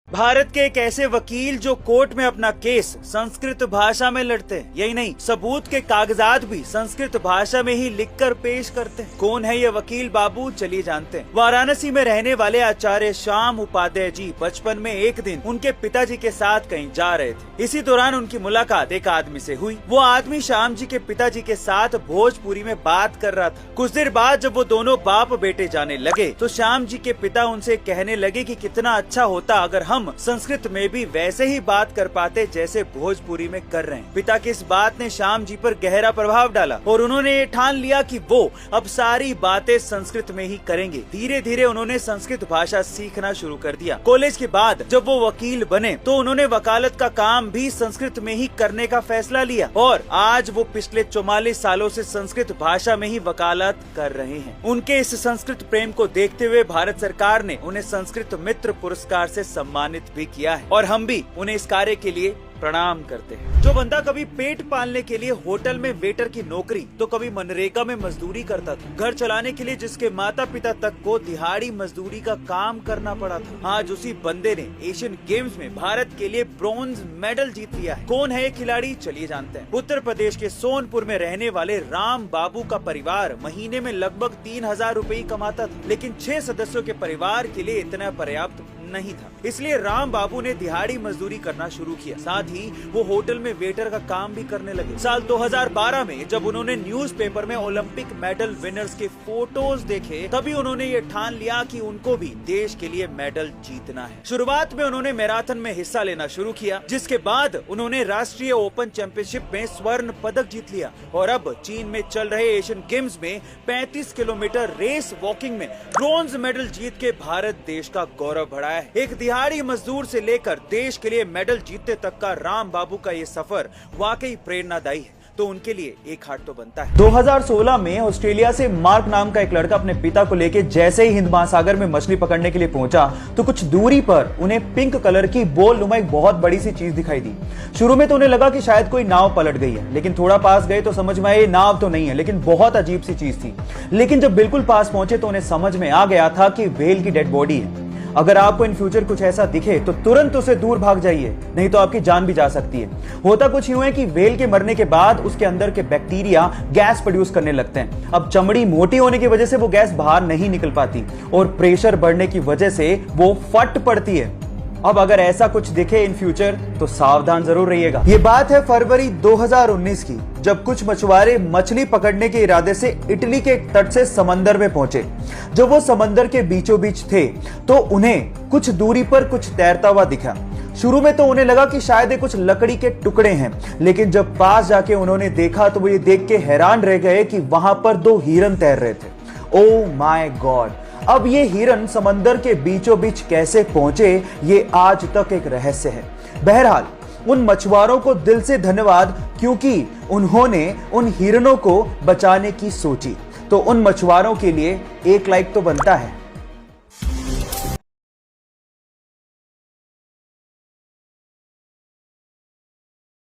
भारत के एक ऐसे वकील जो कोर्ट में अपना केस संस्कृत भाषा में लड़ते हैं, यही नहीं सबूत के कागजात भी संस्कृत भाषा में ही लिखकर पेश करते हैं। कौन है ये वकील बाबू, चलिए जानते हैं। वाराणसी में रहने वाले आचार्य श्याम उपाध्याय जी बचपन में एक दिन उनके पिताजी के साथ कहीं जा रहे थे। इसी दौरान उनकी मुलाकात एक आदमी से हुई। वो आदमी श्याम जी के पिताजी के साथ भोजपुरी में बात कर रहा था। कुछ देर बाद जब वो दोनों बाप बेटे जाने लगे तो श्याम जी के पिता उनसे कहने लगे कि कितना अच्छा होता अगर हम संस्कृत में भी वैसे ही बात कर पाते जैसे भोजपुरी में कर रहे हैं। पिता की इस बात ने श्याम जी पर गहरा प्रभाव डाला और उन्होंने ये ठान लिया कि वो अब सारी बातें संस्कृत में ही करेंगे। धीरे धीरे उन्होंने संस्कृत भाषा सीखना शुरू कर दिया। कॉलेज के बाद जब वो वकील बने तो उन्होंने वकालत का काम भी संस्कृत में ही करने का फैसला लिया और आज वो पिछले 44 सालों से संस्कृत भाषा में ही वकालत कर रहे हैं। उनके इस संस्कृत प्रेम को देखते हुए भारत सरकार ने उन्हें संस्कृत मित्र पुरस्कार से सम्मानित भी किया है और हम भी उन्हें इस कार्य के लिए प्रणाम करते हैं। जो बंदा कभी पेट पालने के लिए होटल में वेटर की नौकरी तो कभी मनरेगा में मजदूरी करता था, घर चलाने के लिए जिसके माता पिता तक को दिहाड़ी मजदूरी का काम करना पड़ा था, आज उसी बंदे ने एशियन गेम्स में भारत के लिए ब्रॉन्ज मेडल जीत लिया है। कौन है ये खिलाड़ी, चलिए जानते हैं। उत्तर प्रदेश के सोनपुर में रहने वाले राम बाबू का परिवार महीने में लगभग 3000 रुपए कमाता था, लेकिन 6 सदस्यों के परिवार के लिए इतना पर्याप्त नहीं था। इसलिए राम बाबू ने दिहाड़ी मजदूरी करना शुरू किया। साथ ही वो होटल में वेटर का काम भी करने लगे। साल 2012 में जब उन्होंने न्यूज़पेपर में ओलंपिक मेडल विनर्स के फोटोज देखे तभी उन्होंने ये ठान लिया कि उनको भी देश के लिए मेडल जीतना है। शुरुआत में उन्होंने मैराथन में हिस्सा लेना शुरू किया, जिसके बाद उन्होंने राष्ट्रीय ओपन चैंपियनशिप में स्वर्ण पदक जीत लिया और अब चीन में चल रहे एशियन गेम्स में 35 किलोमीटर रेस वॉकिंग में ब्रॉन्ज मेडल जीत के भारत देश का गौरव बढ़ाया। एक दिहाड़ी मजदूर से लेकर देश के लिए मेडल जीतने तक का राम बाबू का ये सफर वाकई प्रेरणादायी है, तो उनके लिए एक हाथ तो बनता है। 2016 में ऑस्ट्रेलिया से मार्क नाम का एक लड़का अपने पिता को लेकर जैसे ही हिंद महासागर में मछली पकड़ने के लिए पहुंचा तो कुछ दूरी पर उन्हें पिंक कलर की बोल नुमा एक बहुत बड़ी सी चीज दिखाई दी। शुरू में तो उन्हें लगा कि शायद कोई नाव पलट गई है, लेकिन थोड़ा पास गए तो समझ में आया ये नाव तो नहीं है, लेकिन बहुत अजीब सी चीज थी। लेकिन जब बिल्कुल पास पहुंचे तो उन्हें समझ में आ गया था कि व्हेल की डेड बॉडी है। अगर आपको इन फ्यूचर कुछ ऐसा दिखे तो तुरंत उसे दूर भाग जाइए, नहीं तो आपकी जान भी जा सकती है। होता कुछ यूं है कि व्हेल के मरने के बाद उसके अंदर के बैक्टीरिया गैस प्रोड्यूस करने लगते हैं। अब चमड़ी मोटी होने की वजह से वो गैस बाहर नहीं निकल पाती और प्रेशर बढ़ने की वजह से वो फट पड़ती है। अब अगर ऐसा कुछ दिखे इन फ्यूचर तो सावधान जरूर रहिएगा। ये बात है फरवरी 2019 की, जब कुछ मछुआरे मछली पकड़ने के इरादे से इटली के तट से समंदर में पहुंचे। जब वो समंदर के बीचों बीच थे तो उन्हें कुछ दूरी पर कुछ तैरता हुआ दिखा। शुरू में तो उन्हें लगा कि शायद ये कुछ लकड़ी के टुकड़े हैं, लेकिन जब पास जाके उन्होंने देखा तो वो ये देख के हैरान रह गए कि वहां पर 2 हिरन तैर रहे थे। Oh my God! अब ये हिरन समंदर के बीचों बीच कैसे पहुंचे ये आज तक एक रहस्य है। बहरहाल उन मछुआरों को दिल से धन्यवाद, क्योंकि उन्होंने उन हिरनों को बचाने की सोची। तो उन मछुआरों के लिए एक लाइक तो बनता है।